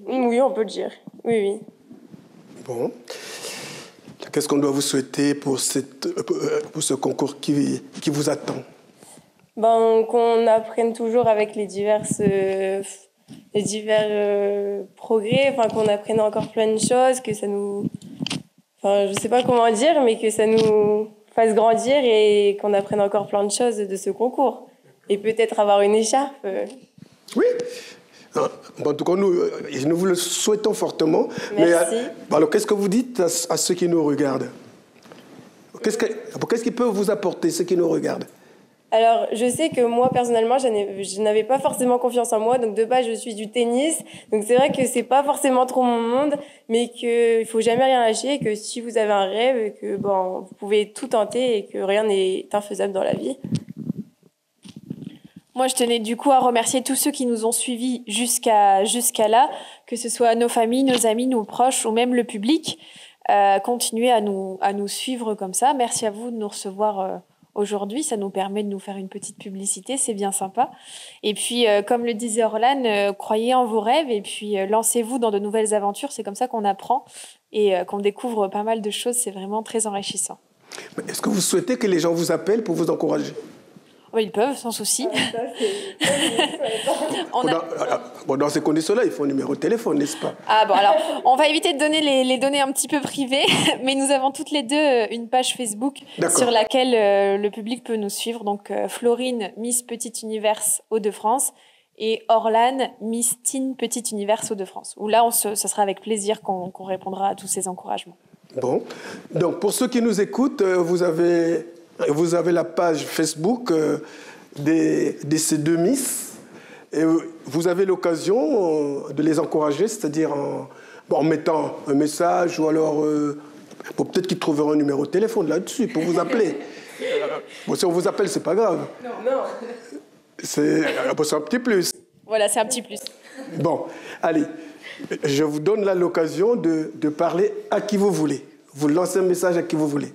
Oui, on peut le dire. Oui, oui. Bon. Qu'est-ce qu'on doit vous souhaiter pour ce concours qui vous attend? Qu'on apprenne toujours avec les divers progrès, qu'on apprenne encore plein de choses, que ça nous... je sais pas comment dire, mais que ça nous fasse grandir et qu'on apprenne encore plein de choses de ce concours. Et peut-être avoir une écharpe. Oui. En tout cas, nous vous le souhaitons fortement. Merci. Mais, alors, qu'est-ce que vous dites à ceux qui nous regardent? Qu'est-ce qu'ils peuvent vous apporter, ceux qui nous regardent? Alors, je sais que moi, personnellement, je n'avais pas forcément confiance en moi. Donc, de base, je suis du tennis. Donc, c'est vrai que c'est pas forcément trop mon monde, mais qu'il faut jamais rien lâcher, et que si vous avez un rêve, que vous pouvez tout tenter et que rien n'est infaisable dans la vie. Moi, je tenais du coup à remercier tous ceux qui nous ont suivis jusqu'à là, que ce soit nos familles, nos amis, nos proches ou même le public. Continuez à nous suivre comme ça. Merci à vous de nous recevoir aujourd'hui. Ça nous permet de nous faire une petite publicité. C'est bien sympa. Et puis, comme le disait Orlane, croyez en vos rêves et puis lancez-vous dans de nouvelles aventures. C'est comme ça qu'on apprend et qu'on découvre pas mal de choses. C'est vraiment très enrichissant. Est-ce que vous souhaitez que les gens vous appellent pour vous encourager? Oui, ils peuvent, sans souci. Dans ces conditions-là, il faut un numéro de téléphone, n'est-ce pas? Alors, on va éviter de donner les données un petit peu privées, mais nous avons toutes les deux une page Facebook sur laquelle le public peut nous suivre. Donc, Florine, Miss Petit Univers Hauts-de-France, et Orlane, Miss Teen Petit Univers Hauts-de-France. Où là, ce sera avec plaisir qu'on répondra à tous ces encouragements. Bon. Donc, pour ceux qui nous écoutent, vous avez la page Facebook de ces deux Miss et vous avez l'occasion de les encourager, c'est-à-dire en mettant un message ou alors peut-être qu'ils trouveront un numéro de téléphone là-dessus pour vous appeler. Si on vous appelle, c'est pas grave. Non. C'est un petit plus. Voilà, c'est un petit plus. Bon, allez, je vous donne là l'occasion de parler à qui vous voulez. Vous lancez un message à qui vous voulez.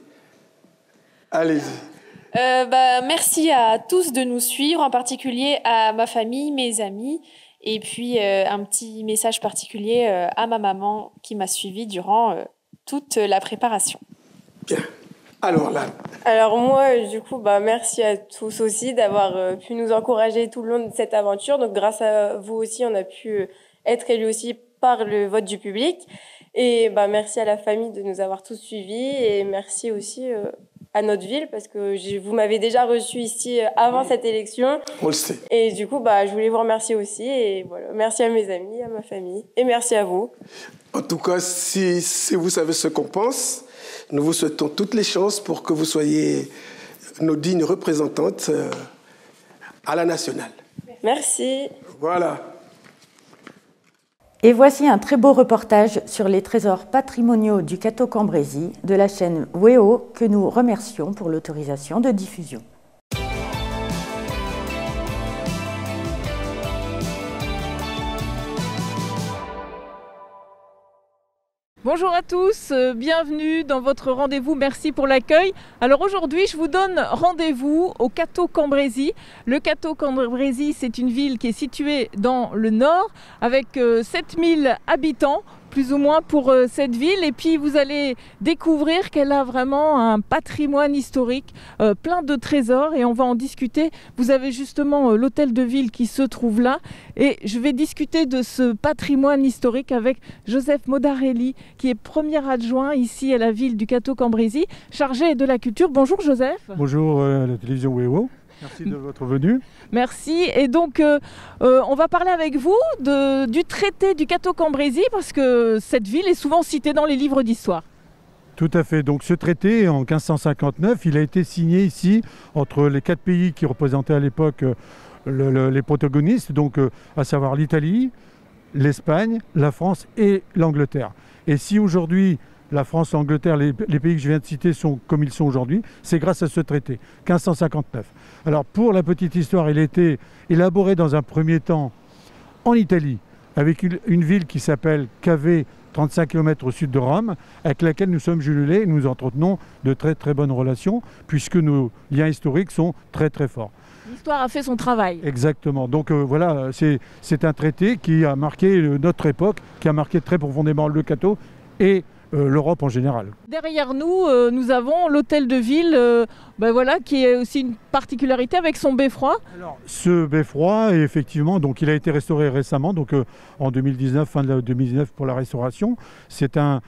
Allez-y. Merci à tous de nous suivre, en particulier à ma famille, mes amis, et puis un petit message particulier à ma maman qui m'a suivi durant toute la préparation. Bien. Alors là. Alors moi, du coup, merci à tous aussi d'avoir pu nous encourager tout le long de cette aventure. Donc grâce à vous aussi, on a pu être élus aussi par le vote du public. Et merci à la famille de nous avoir tous suivis et merci aussi à notre ville parce que vous m'avez déjà reçu ici avant cette élection. On le sait. Et du coup, je voulais vous remercier aussi. Et voilà, merci à mes amis, à ma famille et merci à vous. En tout cas, si vous savez ce qu'on pense, nous vous souhaitons toutes les chances pour que vous soyez nos dignes représentantes à la nationale. Merci. Voilà. Et voici un très beau reportage sur les trésors patrimoniaux du Cateau-Cambrésis de la chaîne WEO que nous remercions pour l'autorisation de diffusion. Bonjour à tous, bienvenue dans votre rendez-vous, merci pour l'accueil. Alors aujourd'hui, je vous donne rendez-vous au Cateau-Cambrésis. Le Cateau-Cambrésis, c'est une ville qui est située dans le nord avec 7000 habitants. Plus ou moins pour cette ville, et puis vous allez découvrir qu'elle a vraiment un patrimoine historique, plein de trésors, et on va en discuter. Vous avez justement l'hôtel de ville qui se trouve là, et je vais discuter de ce patrimoine historique avec Joseph Modarelli, qui est premier adjoint ici à la ville du Cateau-Cambrésis, chargé de la culture. Bonjour Joseph. Bonjour la télévision WEO. Merci de votre venue. Merci. Et donc, on va parler avec vous du traité du Cateau-Cambrésis parce que cette ville est souvent citée dans les livres d'histoire. Tout à fait. Donc ce traité, en 1559, il a été signé ici entre les 4 pays qui représentaient à l'époque les protagonistes, donc à savoir l'Italie, l'Espagne, la France et l'Angleterre. Et si aujourd'hui, la France, l'Angleterre, les pays que je viens de citer sont comme ils sont aujourd'hui, c'est grâce à ce traité, 1559. Alors pour la petite histoire, il a été élaboré dans un premier temps en Italie, avec une ville qui s'appelle Cave 35 km au sud de Rome, avec laquelle nous sommes jumelés et nous entretenons de très très bonnes relations, puisque nos liens historiques sont très très forts. L'histoire a fait son travail. Exactement. Donc voilà, c'est un traité qui a marqué notre époque, qui a marqué très profondément le Cateau et l'Europe en général. Derrière nous, nous avons l'hôtel de ville voilà, qui est aussi une particularité avec son beffroi. Alors, ce beffroi, effectivement, donc, il a été restauré récemment, donc, en 2019, fin de 2019 pour la restauration. C'est un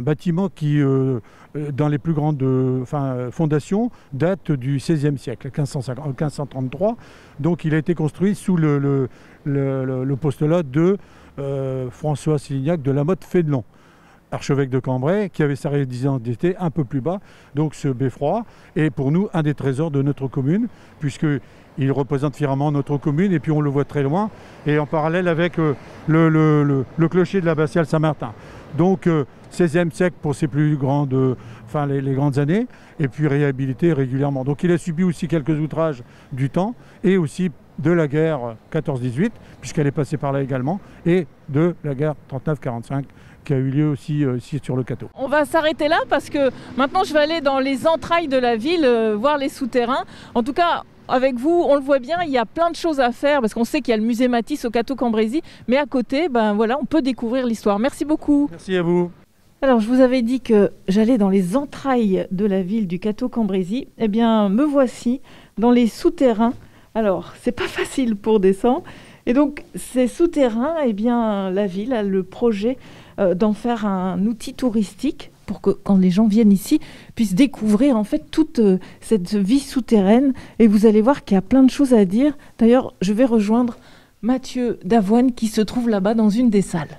bâtiment qui, dans les plus grandes fondations, date du XVIe siècle, 1533. Donc il a été construit sous le postulat de François Sélignac de La Motte-Fénelon, archevêque de Cambrai, qui avait sa résidence d'été un peu plus bas. Donc ce beffroi est pour nous un des trésors de notre commune, puisqu'il représente fièrement notre commune, et puis on le voit très loin, et en parallèle avec le clocher de l'abbatiale Saint-Martin. Donc 16e siècle pour ses plus grandes, les grandes années, et puis réhabilité régulièrement. Donc il a subi aussi quelques outrages du temps, et aussi de la guerre 14-18, puisqu'elle est passée par là également, et de la guerre 39-45, qui a eu lieu aussi ici sur le Cateau. On va s'arrêter là parce que maintenant je vais aller dans les entrailles de la ville, voir les souterrains. En tout cas, avec vous, on le voit bien, il y a plein de choses à faire parce qu'on sait qu'il y a le musée Matisse au Cateau-Cambrésis, mais à côté, voilà, on peut découvrir l'histoire. Merci beaucoup. Merci à vous. Alors, je vous avais dit que j'allais dans les entrailles de la ville du Cateau-Cambrésis. Eh bien, me voici dans les souterrains. Alors, c'est pas facile pour descendre. Et donc, ces souterrains, eh bien, la ville a le projet d'en faire un outil touristique pour que, quand les gens viennent ici, puissent découvrir en fait toute cette vie souterraine. Et vous allez voir qu'il y a plein de choses à dire. D'ailleurs, je vais rejoindre Mathieu Davoine qui se trouve là-bas dans une des salles.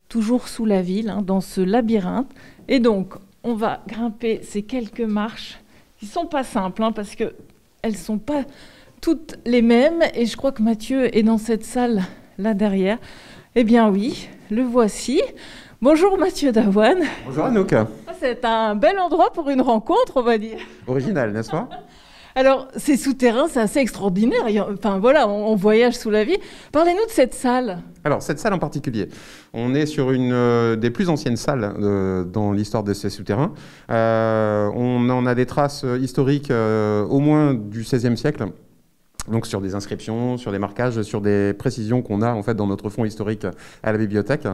Toujours sous la ville, dans ce labyrinthe. Et donc, on va grimper ces quelques marches qui ne sont pas simples, parce qu'elles ne sont pas toutes les mêmes. Et je crois que Mathieu est dans cette salle là derrière. Eh bien oui, le voici. Bonjour Mathieu Davoine. Bonjour Anouk. C'est un bel endroit pour une rencontre, on va dire. Original, n'est-ce pas? Alors, ces souterrains, c'est assez extraordinaire. Enfin, voilà, on voyage sous la vie. Parlez-nous de cette salle. Alors, cette salle en particulier, on est sur une des plus anciennes salles dans l'histoire de ces souterrains. On en a des traces historiques au moins du XVIe siècle. Donc sur des inscriptions, sur des marquages, sur des précisions qu'on a en fait dans notre fonds historique à la bibliothèque.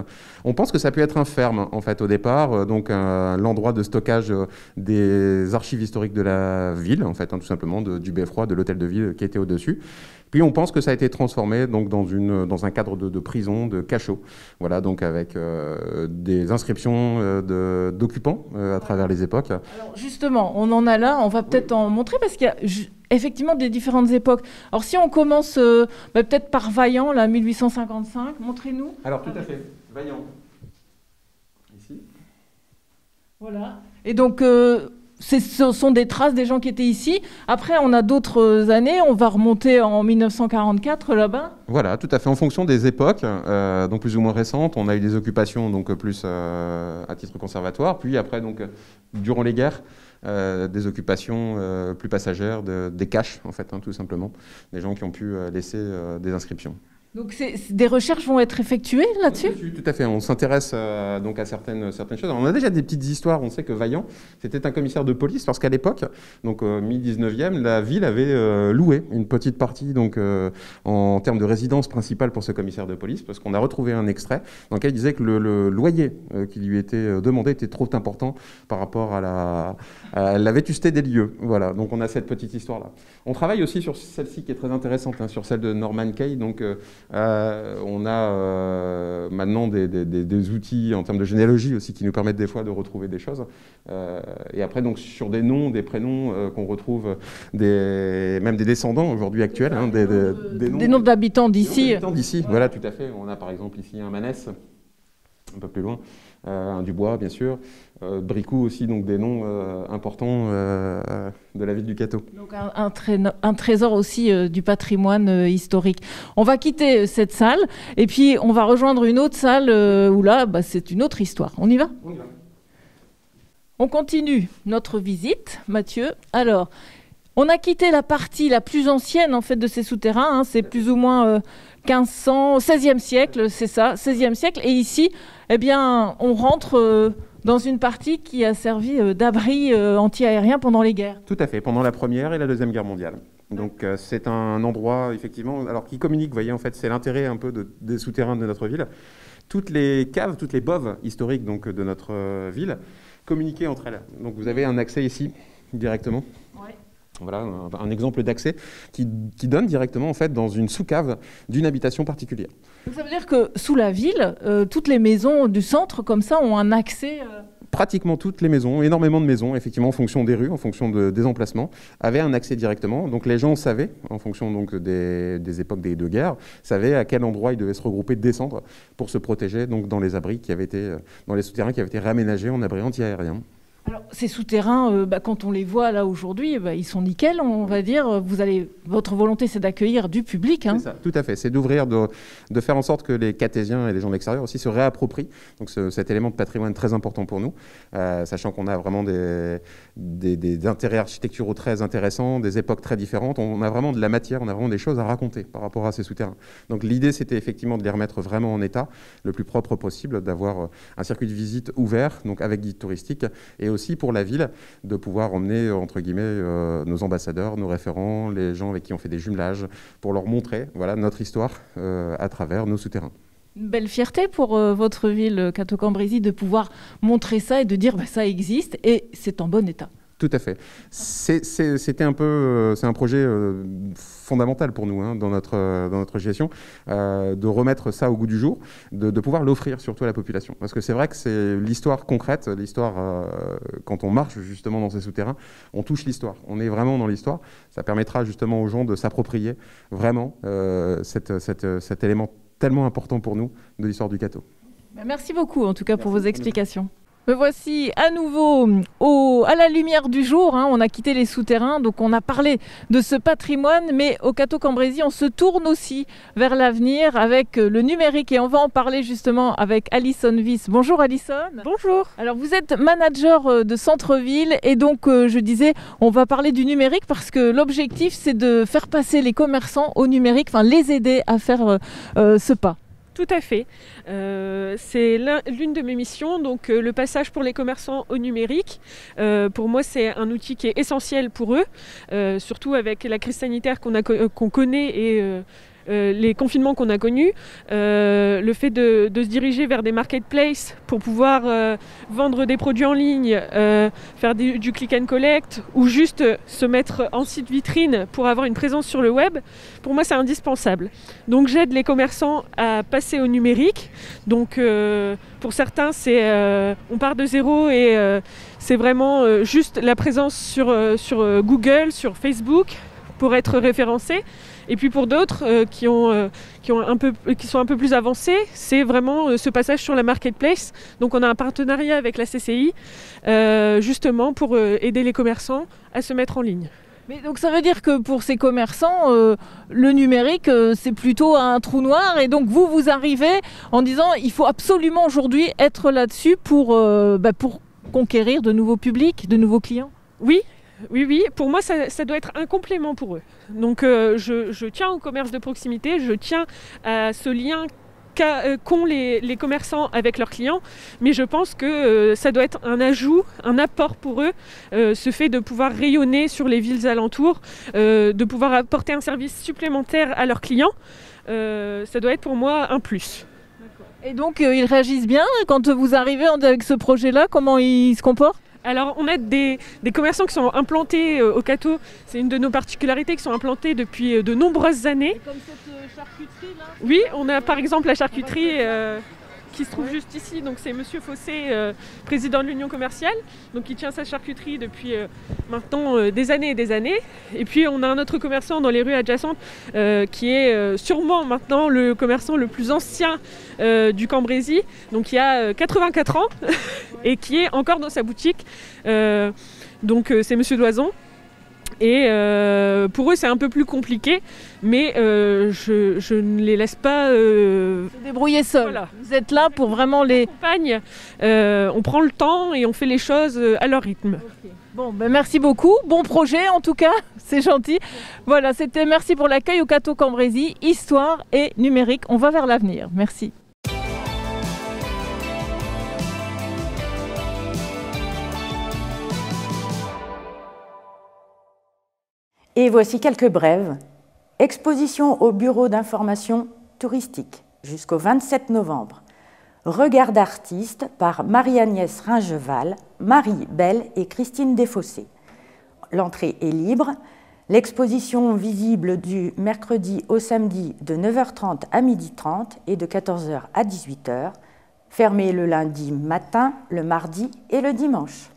On pense que ça peut être un ferme en fait au départ, donc l'endroit de stockage des archives historiques de la ville en fait, tout simplement du beffroi, de l'hôtel de ville qui était au-dessus. Puis on pense que ça a été transformé donc dans un cadre de prison, de cachot, voilà, donc avec des inscriptions d'occupants à travers les époques. Alors justement, on en a là, on va peut-être en montrer parce qu'il y a effectivement des différentes époques. Alors si on commence peut-être par Vaillant, là, 1855, montrez-nous. Alors tout à fait, Vaillant, ici. Voilà, et donc ce sont des traces des gens qui étaient ici. Après, on a d'autres années, on va remonter en 1944 là-bas. Voilà, tout à fait, en fonction des époques, donc plus ou moins récentes, on a eu des occupations donc plus à titre conservatoire, puis après, donc, durant les guerres, des occupations plus passagères, des caches, en fait, tout simplement, des gens qui ont pu laisser des inscriptions. Donc des recherches vont être effectuées là-dessus ? Tout à fait, on s'intéresse donc à certaines choses. Alors, on a déjà des petites histoires, on sait que Vaillant, c'était un commissaire de police, parce qu'à l'époque, donc mi-19e, la ville avait loué une petite partie donc, en termes de résidence principale pour ce commissaire de police, parce qu'on a retrouvé un extrait dans lequel il disait que le loyer qui lui était demandé était trop important par rapport à la vétusté des lieux. Voilà, donc on a cette petite histoire-là. On travaille aussi sur celle-ci qui est très intéressante, sur celle de Norman Kay, donc on a maintenant des outils en termes de généalogie aussi qui nous permettent des fois de retrouver des choses. Et après, donc, sur des noms, des prénoms qu'on retrouve, même des descendants aujourd'hui actuels. Des noms d'habitants d'ici. Voilà, tout à fait. On a par exemple ici un Manès, un peu plus loin, un Dubois, bien sûr. Bricou aussi, donc des noms importants de la ville du Cateau. Donc un trésor aussi du patrimoine historique. On va quitter cette salle et puis on va rejoindre une autre salle où là, c'est une autre histoire. On y va ? On y va. On continue notre visite, Mathieu. Alors, on a quitté la partie la plus ancienne en fait de ces souterrains. C'est plus ou moins 16e siècle, c'est ça, 16e siècle. Et ici, eh bien, on rentre dans une partie qui a servi d'abri anti-aérien pendant les guerres. Tout à fait, pendant la Première et la Deuxième Guerre mondiale. Donc c'est un endroit, effectivement, alors qui communique, vous voyez, en fait, c'est l'intérêt un peu des souterrains de notre ville. Toutes les caves, toutes les boves historiques donc, de notre ville communiquaient entre elles. Donc vous avez un accès ici, directement. Ouais. Voilà un exemple d'accès qui donne directement en fait dans une sous-cave d'une habitation particulière. Donc ça veut dire que sous la ville, toutes les maisons du centre comme ça ont un accès Pratiquement toutes les maisons, énormément de maisons, effectivement, en fonction des rues, en fonction des emplacements, avaient un accès directement. Donc les gens savaient, en fonction donc, des époques de guerre, savaient à quel endroit ils devaient se regrouper, descendre pour se protéger donc, dans les abris qui avaient été, dans les souterrains qui avaient été réaménagés en abris anti-aériens. Alors, ces souterrains, quand on les voit là aujourd'hui, ils sont nickel, on va dire. Votre volonté, c'est d'accueillir du public. Hein. C'est ça, tout à fait. C'est d'ouvrir, de faire en sorte que les Cartésiens et les gens de l'extérieur aussi se réapproprient donc cet élément de patrimoine très important pour nous, sachant qu'on a vraiment des intérêts architecturaux très intéressants, des époques très différentes. On a vraiment de la matière, on a vraiment des choses à raconter par rapport à ces souterrains. Donc l'idée, c'était effectivement de les remettre vraiment en état, le plus propre possible, d'avoir un circuit de visite ouvert, donc avec guide touristique, et aussi pour la ville de pouvoir emmener entre guillemets nos ambassadeurs, nos référents, les gens avec qui on fait des jumelages pour leur montrer voilà, notre histoire à travers nos souterrains. Une belle fierté pour votre ville, Cateau-Cambrésis, de pouvoir montrer ça et de dire ça existe et c'est en bon état. Tout à fait. C'est un projet fondamental pour nous hein, dans notre gestion, de remettre ça au goût du jour, de pouvoir l'offrir surtout à la population. Parce que c'est vrai que c'est l'histoire concrète, l'histoire, quand on marche justement dans ces souterrains, on touche l'histoire, on est vraiment dans l'histoire. Ça permettra justement aux gens de s'approprier vraiment cet élément tellement important pour nous de l'histoire du Cateau. Merci beaucoup en tout cas pour vos explications. Me voici à nouveau à la lumière du jour. Hein. On a quitté les souterrains, donc on a parlé de ce patrimoine, mais au Cateau-Cambrésis, on se tourne aussi vers l'avenir avec le numérique et on va en parler justement avec Alison Wyss. Bonjour Alison. Bonjour. Alors vous êtes manager de centre-ville et donc je disais, on va parler du numérique parce que l'objectif c'est de faire passer les commerçants au numérique, enfin les aider à faire ce pas. Tout à fait. C'est l'une de mes missions, donc le passage pour les commerçants au numérique. Pour moi, c'est un outil qui est essentiel pour eux, surtout avec la crise sanitaire qu'on connaît et les confinements qu'on a connus, le fait de se diriger vers des marketplaces pour pouvoir vendre des produits en ligne, faire du click and collect ou juste se mettre en site vitrine pour avoir une présence sur le web, pour moi c'est indispensable. Donc j'aide les commerçants à passer au numérique. Donc pour certains on part de zéro et c'est vraiment juste la présence sur Google, sur Facebook pour être référencé. Et puis pour d'autres qui sont un peu plus avancés, c'est vraiment ce passage sur la marketplace. Donc on a un partenariat avec la CCI justement pour aider les commerçants à se mettre en ligne. Mais donc ça veut dire que pour ces commerçants, le numérique c'est plutôt un trou noir et donc vous arrivez en disant il faut absolument aujourd'hui être là-dessus pour conquérir de nouveaux publics, de nouveaux clients. Oui, pour moi ça doit être un complément pour eux. Donc je tiens au commerce de proximité, je tiens à ce lien qu'ont les commerçants avec leurs clients, mais je pense que ça doit être un ajout, un apport pour eux, ce fait de pouvoir rayonner sur les villes alentours, de pouvoir apporter un service supplémentaire à leurs clients, ça doit être pour moi un plus. Et donc ils réagissent bien quand vous arrivez avec ce projet-là, comment ils se comportent ? Alors on a des commerçants qui sont implantés au Cateau, c'est une de nos particularités, qui sont implantés depuis de nombreuses années. Et comme cette charcuterie là ? Oui, on a par exemple la charcuterie qui se trouve juste ici, donc c'est Monsieur Fossé, président de l'Union commerciale, donc qui tient sa charcuterie depuis maintenant des années et des années. Et puis on a un autre commerçant dans les rues adjacentes qui est sûrement maintenant le commerçant le plus ancien du Cambrésis, donc qui a 84 ans et qui est encore dans sa boutique. Donc c'est Monsieur Doison. Et pour eux c'est un peu plus compliqué, mais je ne les laisse pas se débrouiller seuls. Voilà. Vous êtes là pour vraiment les accompagne. On prend le temps et on fait les choses à leur rythme. Okay. Bon, ben merci beaucoup. Bon projet en tout cas, c'est gentil. Voilà, c'était merci pour l'accueil au Cateau Cambrésis, histoire et numérique. On va vers l'avenir. Merci. Et voici quelques brèves. Exposition au bureau d'information touristique jusqu'au 27 novembre. Regard d'artiste par Marie-Agnès Ringeval, Marie Belle et Christine Desfossés. L'entrée est libre. L'exposition visible du mercredi au samedi de 9h30 à 12h30 et de 14h à 18h. Fermée le lundi matin, le mardi et le dimanche.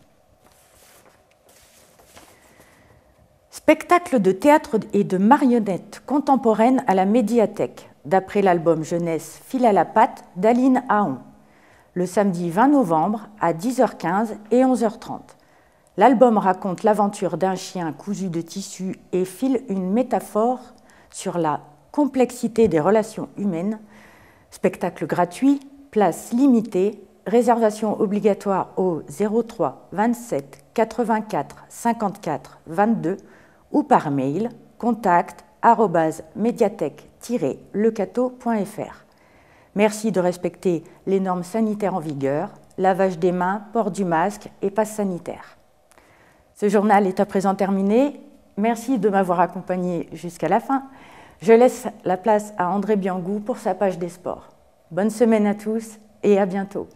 Spectacle de théâtre et de marionnettes contemporaines à la médiathèque, d'après l'album jeunesse Fil à la patte d'Aline Ahon, le samedi 20 novembre à 10h15 et 11h30. L'album raconte l'aventure d'un chien cousu de tissu et file une métaphore sur la complexité des relations humaines. Spectacle gratuit, place limitée, réservation obligatoire au 03 27 84 54 22 ou par mail contact@mediathèque-lecateau.fr. Merci de respecter les normes sanitaires en vigueur, lavage des mains, port du masque et passe sanitaire. Ce journal est à présent terminé. Merci de m'avoir accompagné jusqu'à la fin. Je laisse la place à André Biangou pour sa page des sports. Bonne semaine à tous et à bientôt.